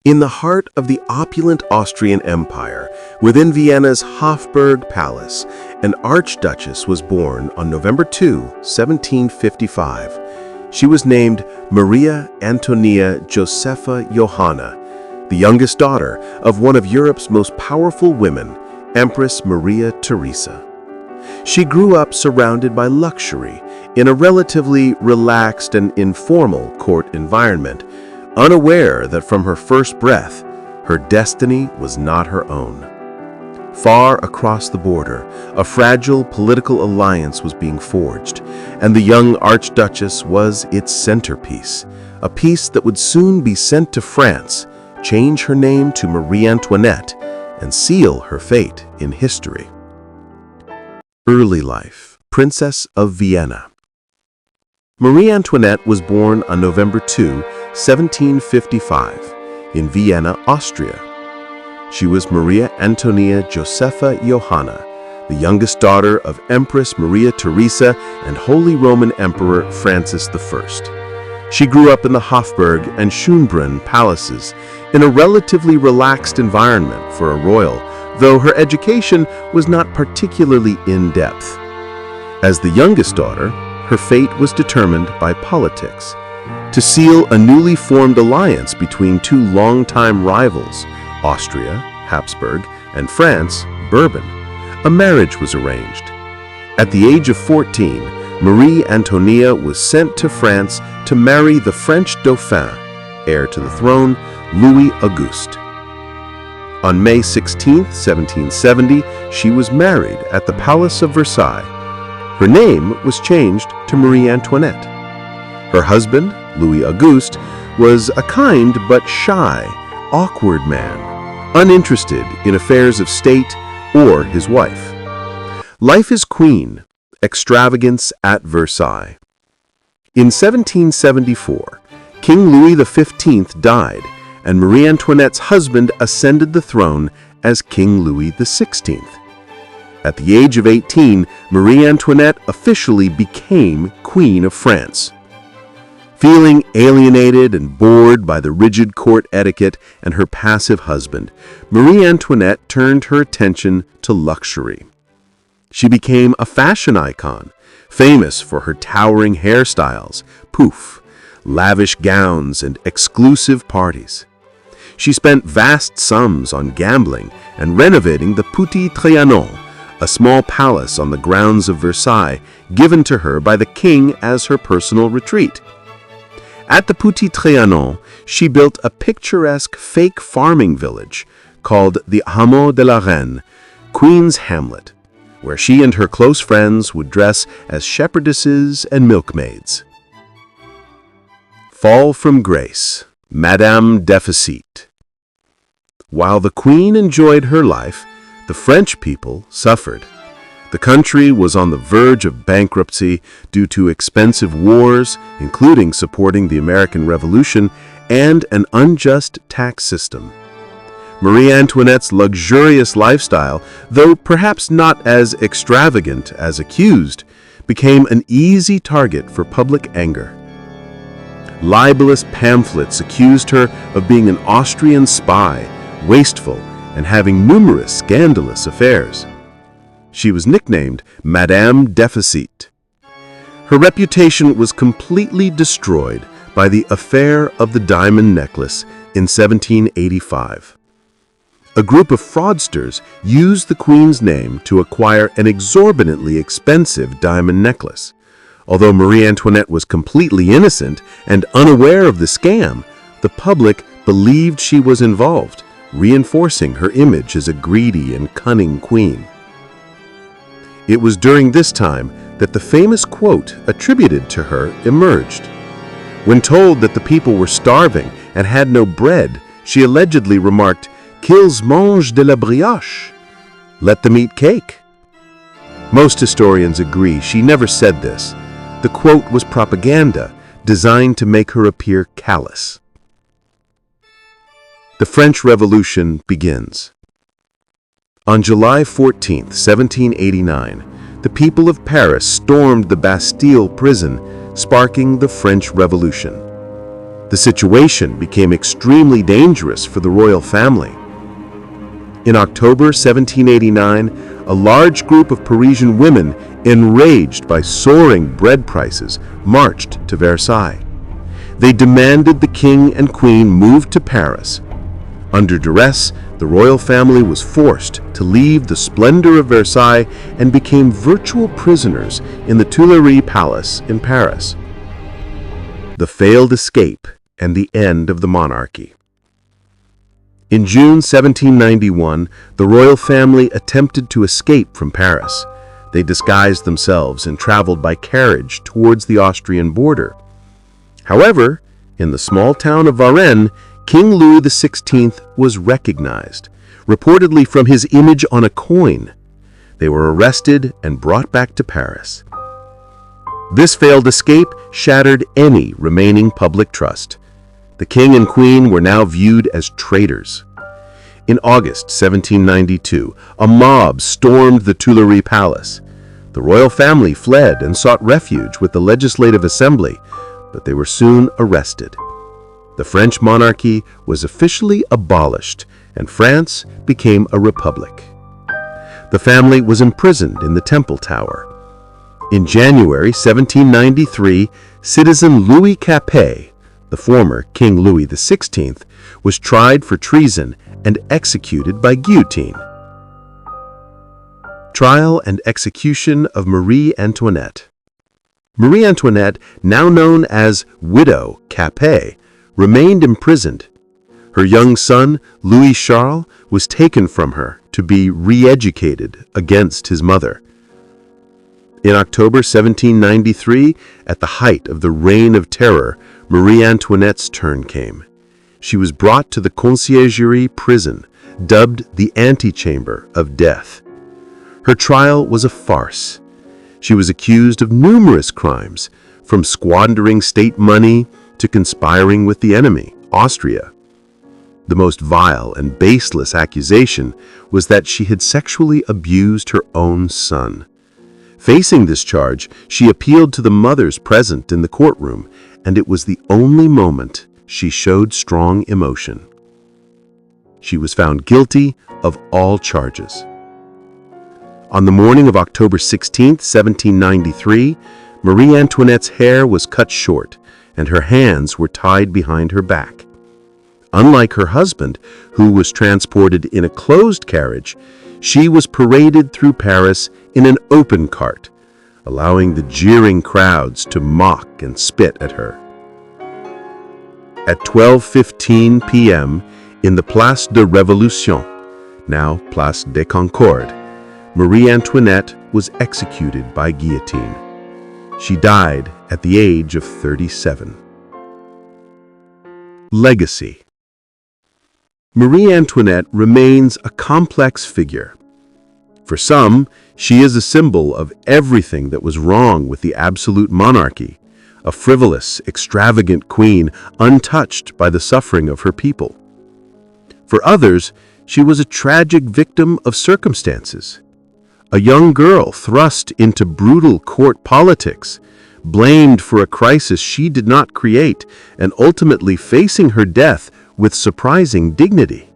In the heart of the opulent Austrian Empire, within Vienna's Hofburg Palace, an archduchess was born on November 2, 1755. She was named Maria Antonia Josepha Johanna, the youngest daughter of one of Europe's most powerful women, Empress Maria Theresa. She grew up surrounded by luxury in a relatively relaxed and informal court environment, unaware that from her first breath, her destiny was not her own. Far across the border, a fragile political alliance was being forged, and the young archduchess was its centerpiece, a piece that would soon be sent to France, change her name to Marie Antoinette, and seal her fate in history. Early life, Princess of Vienna. Marie Antoinette was born on November 2, 1755, in Vienna, Austria. She was Maria Antonia Josepha Johanna, the youngest daughter of Empress Maria Theresa and Holy Roman Emperor Francis I. She grew up in the Hofburg and Schönbrunn palaces in a relatively relaxed environment for a royal, though her education was not particularly in-depth. As the youngest daughter, her fate was determined by politics. To seal a newly formed alliance between two longtime rivals, Austria, Habsburg, and France, Bourbon, a marriage was arranged. At the age of 14, Marie Antonia was sent to France to marry the French Dauphin, heir to the throne, Louis Auguste. On May 16, 1770, she was married at the Palace of Versailles. Her name was changed to Marie Antoinette. Her husband, Louis Auguste, was a kind but shy, awkward man, uninterested in affairs of state or his wife. Life is queen, extravagance at Versailles. In 1774, King Louis XV died, and Marie Antoinette's husband ascended the throne as King Louis XVI. At the age of 18, Marie Antoinette officially became Queen of France. Feeling alienated and bored by the rigid court etiquette and her passive husband, Marie Antoinette turned her attention to luxury. She became a fashion icon, famous for her towering hairstyles, pouf, lavish gowns, and exclusive parties. She spent vast sums on gambling and renovating the Petit Trianon, a small palace on the grounds of Versailles given to her by the king as her personal retreat. At the Petit Trianon, she built a picturesque fake farming village called the Hameau de la Reine, Queen's Hamlet, where she and her close friends would dress as shepherdesses and milkmaids. Fall from grace, Madame Deficit. While the Queen enjoyed her life, the French people suffered. The country was on the verge of bankruptcy due to expensive wars, including supporting the American Revolution, and an unjust tax system. Marie Antoinette's luxurious lifestyle, though perhaps not as extravagant as accused, became an easy target for public anger. Libelous pamphlets accused her of being an Austrian spy, wasteful, and having numerous scandalous affairs. She was nicknamed Madame Deficit. Her reputation was completely destroyed by the affair of the diamond necklace in 1785. A group of fraudsters used the Queen's name to acquire an exorbitantly expensive diamond necklace. Although Marie Antoinette was completely innocent and unaware of the scam, the public believed she was involved, reinforcing her image as a greedy and cunning queen. It was during this time that the famous quote attributed to her emerged. When told that the people were starving and had no bread, she allegedly remarked, "Qu'ils mangent de la brioche," let them eat cake. Most historians agree she never said this. The quote was propaganda designed to make her appear callous. The French Revolution begins. On July 14, 1789, the people of Paris stormed the Bastille prison, sparking the French Revolution. The situation became extremely dangerous for the royal family. In October 1789, a large group of Parisian women, enraged by soaring bread prices, marched to Versailles. They demanded the king and queen move to Paris. Under duress, the royal family was forced to leave the splendor of Versailles and became virtual prisoners in the Tuileries Palace in Paris. The failed escape and the end of the monarchy. In June 1791, the royal family attempted to escape from Paris. They disguised themselves and traveled by carriage towards the Austrian border. However, in the small town of Varennes, King Louis XVI was recognized, reportedly from his image on a coin. They were arrested and brought back to Paris. This failed escape shattered any remaining public trust. The king and queen were now viewed as traitors. In August 1792, a mob stormed the Tuileries Palace. The royal family fled and sought refuge with the Legislative Assembly, but they were soon arrested. The French monarchy was officially abolished, and France became a republic. The family was imprisoned in the Temple Tower. In January 1793, citizen Louis Capet, the former King Louis XVI, was tried for treason and executed by guillotine. Trial and execution of Marie Antoinette. Marie Antoinette, now known as Widow Capet, remained imprisoned. Her young son, Louis Charles, was taken from her to be re-educated against his mother. In October 1793, at the height of the Reign of Terror, Marie Antoinette's turn came. She was brought to the Conciergerie prison, dubbed the antechamber of death. Her trial was a farce. She was accused of numerous crimes, from squandering state money to conspiring with the enemy, Austria. The most vile and baseless accusation was that she had sexually abused her own son. Facing this charge, she appealed to the mothers present in the courtroom, and it was the only moment she showed strong emotion. She was found guilty of all charges. On the morning of October 16, 1793, Marie Antoinette's hair was cut short, and her hands were tied behind her back. Unlike her husband, who was transported in a closed carriage, she was paraded through Paris in an open cart, allowing the jeering crowds to mock and spit at her. At 12:15 p.m., in the Place de Révolution, now Place des Concorde, Marie Antoinette was executed by guillotine. She died at the age of 37. Legacy. Marie Antoinette remains a complex figure. For some, she is a symbol of everything that was wrong with the absolute monarchy, a frivolous, extravagant queen untouched by the suffering of her people. For others, she was a tragic victim of circumstances. A young girl thrust into brutal court politics, blamed for a crisis she did not create, and ultimately facing her death with surprising dignity.